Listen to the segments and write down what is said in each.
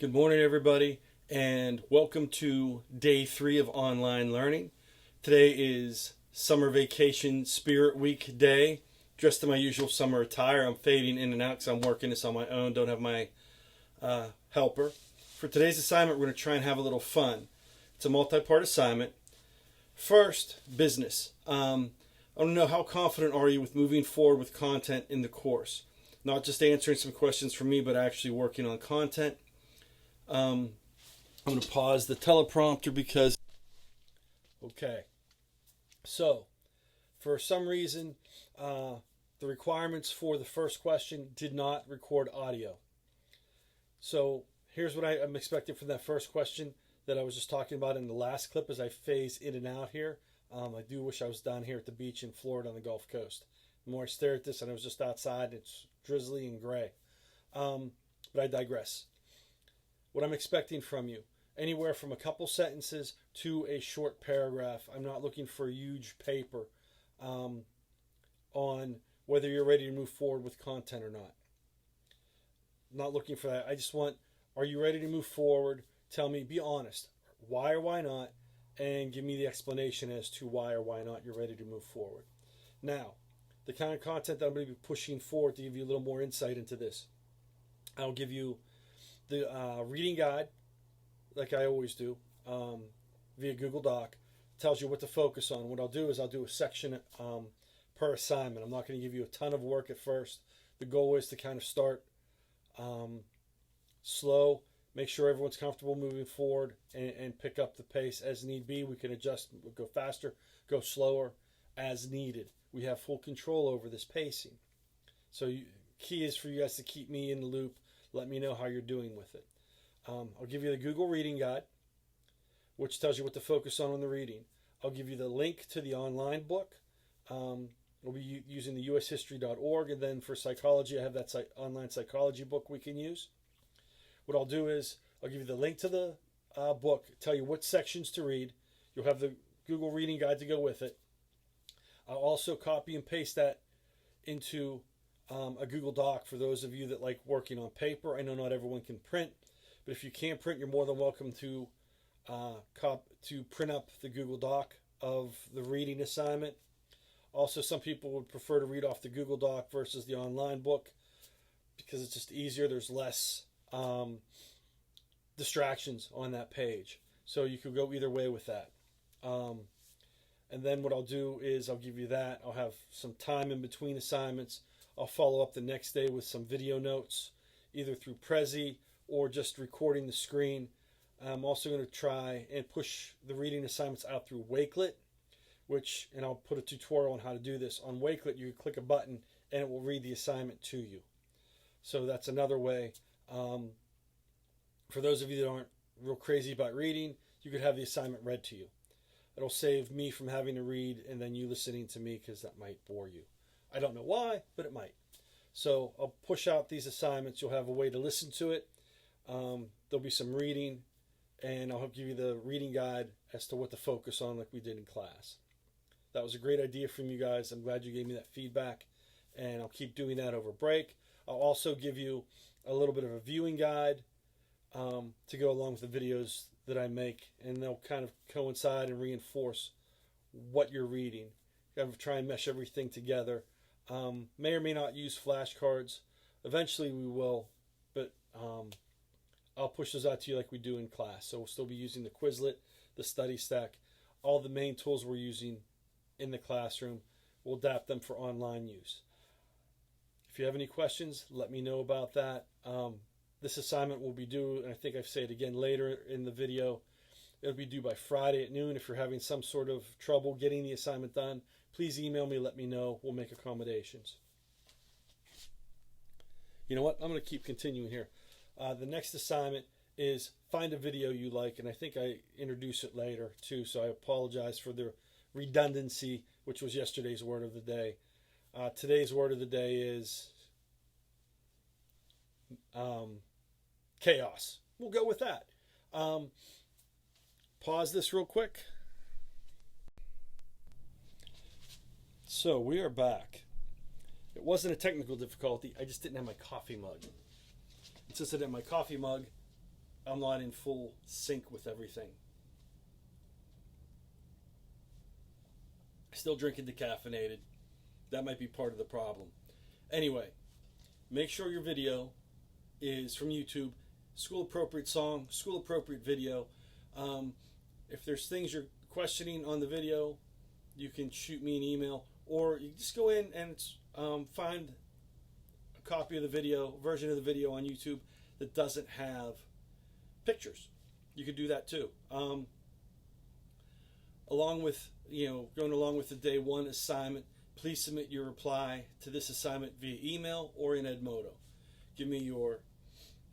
Good morning, everybody, and welcome to day 3 of online learning. Today is summer vacation spirit week day. Dressed in my usual summer attire. I'm fading in and out because I'm working this on my own. Don't have my helper. For today's assignment, we're going to try and have a little fun. It's a multi-part assignment. First, business. I want to know, how confident are you with moving forward with content in the course? Not just answering some questions from me, but actually working on content. I'm going to pause the teleprompter because... Okay. So, for some reason, the requirements for the first question did not record audio. So, here's what I'm expecting from that first question that I was just talking about in the last clip as I phase in and out here. I do wish I was down here at the beach in Florida on the Gulf Coast. The more I stare at this, and I was just outside, it's drizzly and gray. But I digress. What I'm expecting from you, anywhere from a couple sentences to a short paragraph. I'm not looking for a huge paper on whether you're ready to move forward with content or not. I'm not looking for that. I just want, are you ready to move forward? Tell me, be honest. Why or why not? And give me the explanation as to why or why not you're ready to move forward. Now, the kind of content that I'm going to be pushing forward to give you a little more insight into this. I'll give you the reading guide, like I always do, via Google Doc. It tells you what to focus on. What I'll do is I'll do a section per assignment. I'm not going to give you a ton of work at first. The goal is to kind of start slow, make sure everyone's comfortable moving forward, and pick up the pace as need be. We can adjust, go faster, go slower as needed. We have full control over this pacing. So key is for you guys to keep me in the loop. Let me know how you're doing with it. I'll give you the Google Reading Guide, which tells you what to focus on the reading. I'll give you the link to the online book. We'll be using the ushistory.org, and then for psychology, I have that online psychology book we can use. What I'll do is I'll give you the link to the book, tell you what sections to read. You'll have the Google Reading Guide to go with it. I'll also copy and paste that into a Google Doc for those of you that like working on paper. I know not everyone can print, but if you can't print, you're more than welcome to print up the Google Doc of the reading assignment. Also, some people would prefer to read off the Google Doc versus the online book because it's just easier. There's less distractions on that page. So you could go either way with that. And then what I'll do is I'll give you that. I'll have some time in between assignments. I'll follow up the next day with some video notes, either through Prezi or just recording the screen. I'm also going to try and push the reading assignments out through Wakelet, and I'll put a tutorial on how to do this. On Wakelet, you click a button and it will read the assignment to you. So that's another way. For those of you that aren't real crazy about reading, you could have the assignment read to you. It'll save me from having to read and then you listening to me, because that might bore you. I don't know why, but it might. So I'll push out these assignments. You'll have a way to listen to it. There'll be some reading, and I'll give you the reading guide as to what to focus on, like we did in class. That was a great idea from you guys. I'm glad you gave me that feedback, and I'll keep doing that over break. I'll also give you a little bit of a viewing guide to go along with the videos that I make, and they'll kind of coincide and reinforce what you're reading. Kind of try and mesh everything together. May or may not use flashcards. Eventually we will, but I'll push those out to you like we do in class. So we'll still be using the Quizlet, the Study Stack, all the main tools we're using in the classroom. We'll adapt them for online use. If you have any questions, let me know about that. This assignment will be due, and I think I've said it again later in the video, it'll be due by Friday at noon. If you're having some sort of trouble getting the assignment done, please email me, let me know. We'll make accommodations. You know what? I'm going to keep continuing here. The next assignment is find a video you like, and I think I introduce it later too, so I apologize for the redundancy, which was yesterday's word of the day. Today's word of the day is chaos. We'll go with that. Pause this real quick. So we are back. It wasn't a technical difficulty. I just didn't have my coffee mug. And since I didn't have my coffee mug, I'm not in full sync with everything. Still drinking decaffeinated. That might be part of the problem. Anyway, make sure your video is from YouTube. School appropriate song, school appropriate video. If there's things you're questioning on the video, you can shoot me an email, or you just go in and find a copy of the video, version of the video on YouTube that doesn't have pictures. You could do that too. Along with, going along with the day one assignment, please submit your reply to this assignment via email or in Edmodo. Give me your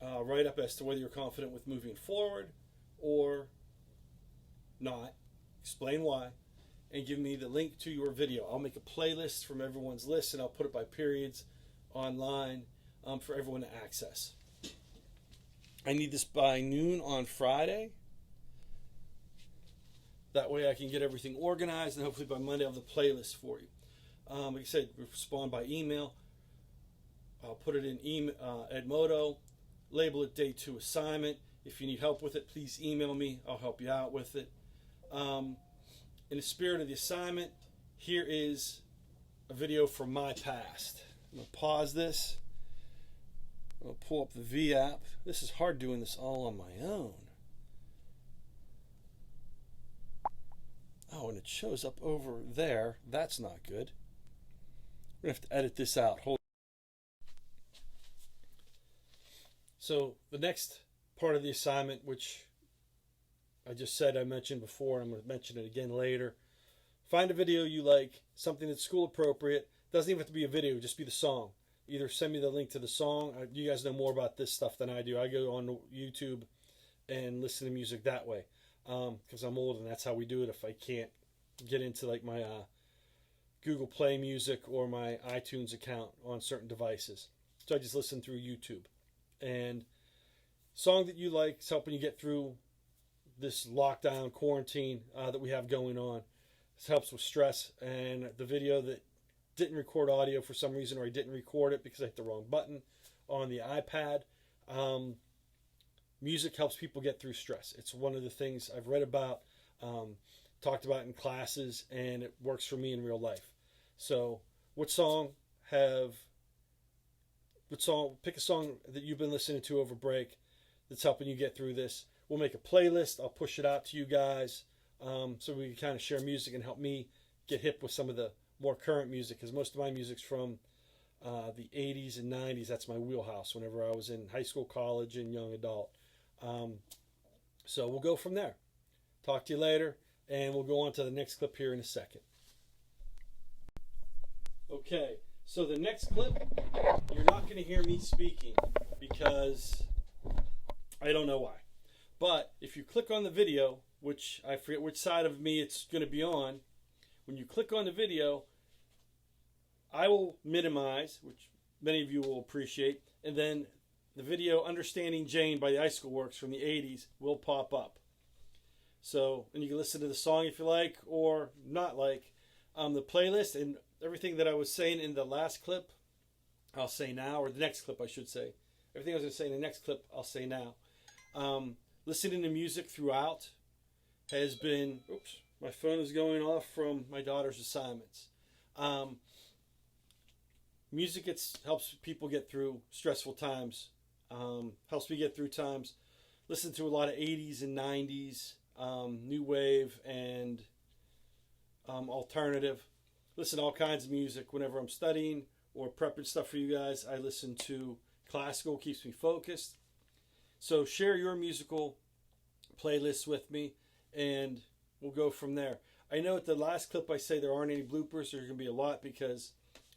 write-up as to whether you're confident with moving forward or not. Explain why. And give me the link to your video. I'll make a playlist from everyone's list, and I'll put it by periods online for everyone to access. I need this by noon on Friday. That way I can get everything organized, and hopefully by Monday I'll have the playlist for you. Like I said, respond by email. I'll put it in Edmodo, label it Day 2 assignment. If you need help with it, please email me. I'll help you out with it. In the spirit of the assignment, here is a video from my past. I'm going to pause this. I'm going to pull up the V app. This is hard doing this all on my own. Oh, and it shows up over there. That's not good. We're going to have to edit this out. So the next part of the assignment, which I just said I mentioned before, I'm going to mention it again later. Find a video you like, something that's school appropriate. Doesn't even have to be a video, just be the song. Either send me the link to the song. You guys know more about this stuff than I do. I go on YouTube and listen to music that way because I'm old and that's how we do it. If I can't get into like my Google Play Music or my iTunes account on certain devices, so I just listen through YouTube. And song that you like is helping you get through this lockdown quarantine that we have going on. This helps with stress. And the video that didn't record audio for some reason, or I didn't record it because I hit the wrong button on the iPad. Music helps people get through stress. It's one of the things I've read about, talked about in classes, and it works for me in real life. So pick a song that you've been listening to over break that's helping you get through this. We'll make a playlist. I'll push it out to you guys so we can kind of share music and help me get hip with some of the more current music, because most of my music's from the 80s and 90s. That's my wheelhouse whenever I was in high school, college, and young adult. So we'll go from there. Talk to you later, and we'll go on to the next clip here in a second. Okay, so the next clip, you're not going to hear me speaking because I don't know why. But if you click on the video, which I forget which side of me it's going to be on, when you click on the video, I will minimize, which many of you will appreciate, and then the video Understanding Jane by the Icicle Works from the 80s will pop up. So, and you can listen to the song if you like or not like. The playlist and everything that I was saying in the last clip, I'll say now, or the next clip I should say. Everything I was going to say in the next clip, I'll say now. Listening to music throughout has been, oops, my phone is going off from my daughter's assignments. Music helps people get through stressful times, helps me get through times. Listen to a lot of 80s and 90s, new wave and alternative. Listen to all kinds of music whenever I'm studying or prepping stuff for you guys. I listen to classical, keeps me focused. So share your musical playlists with me, and we'll go from there. I know at the last clip I say there aren't any bloopers. There's going to be a lot because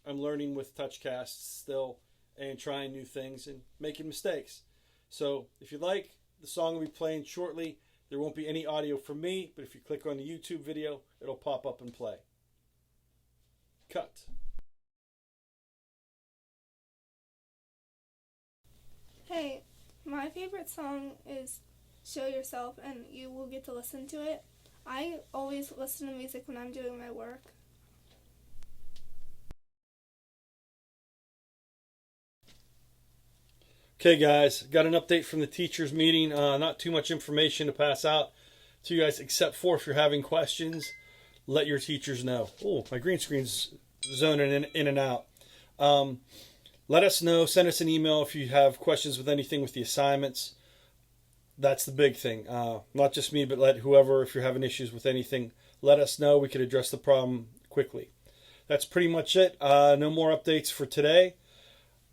I'm learning with TouchCast still and trying new things and making mistakes. So if you like, the song will be playing shortly. There won't be any audio from me, but if you click on the YouTube video, it'll pop up and play. Cut. Hey, my favorite song is Show Yourself, and you will get to listen to it. I always listen to music when I'm doing my work. Okay, guys, got an update from the teachers meeting. Not too much information to pass out to you guys, except for if you're having questions, let your teachers know. Oh, my green screen's zoning in and out. Let us know. Send us an email if you have questions with anything with the assignments. That's the big thing. Not just me, but let whoever, if you're having issues with anything, let us know. We could address the problem quickly. That's pretty much it. No more updates for today.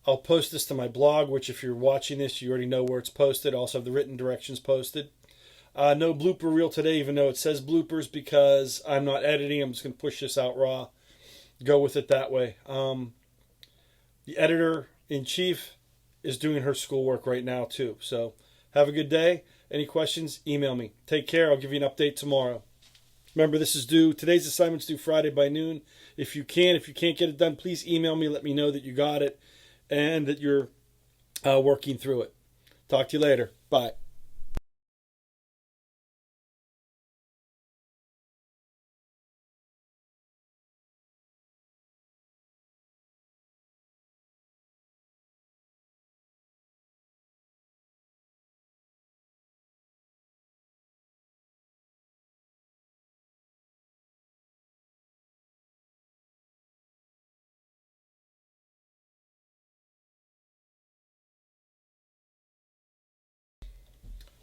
I'll post this to my blog, which if you're watching this, you already know where it's posted. I also have the written directions posted. No blooper reel today, even though it says bloopers, because I'm not editing. I'm just going to push this out raw. Go with it that way. The editor-in-chief is doing her schoolwork right now, too. So have a good day. Any questions, email me. Take care. I'll give you an update tomorrow. Remember, this is due. Today's assignment's due Friday by noon. If you can't get it done, please email me. Let me know that you got it and that you're working through it. Talk to you later. Bye.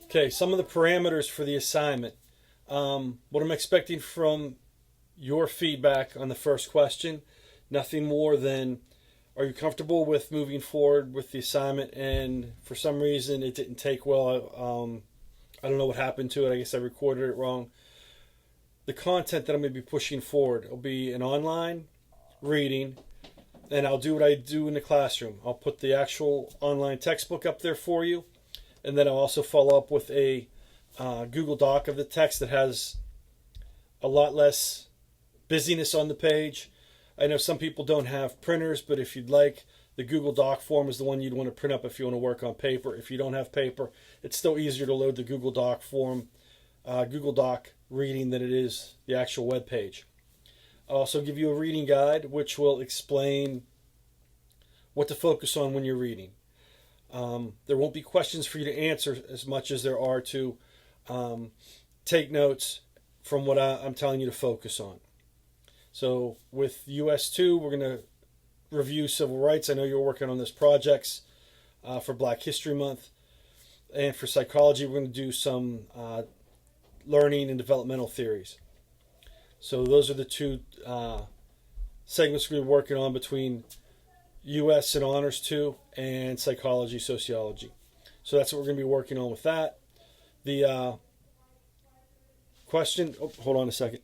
Okay, some of the parameters for the assignment. What I'm expecting from your feedback on the first question, nothing more than, are you comfortable with moving forward with the assignment? And for some reason it didn't take well. I don't know what happened to it. I guess I recorded it wrong. The content that I'm going to be pushing forward will be an online reading, and I'll do what I do in the classroom. I'll put the actual online textbook up there for you, and then I'll also follow up with a Google Doc of the text that has a lot less busyness on the page. I know some people don't have printers, but if you'd like, the Google Doc form is the one you'd want to print up if you want to work on paper. If you don't have paper, it's still easier to load the Google Doc form, Google Doc reading than it is the actual web page. I'll also give you a reading guide, which will explain what to focus on when you're reading. There won't be questions for you to answer as much as there are to take notes from what I'm telling you to focus on. So with US 2, we're going to review civil rights. I know you're working on this projects for Black History Month. And for psychology, we're going to do some learning and developmental theories. So those are the two segments we're working on between US and Honors 2 and Psychology, Sociology. So that's what we're going to be working on with that. The question, hold on a second.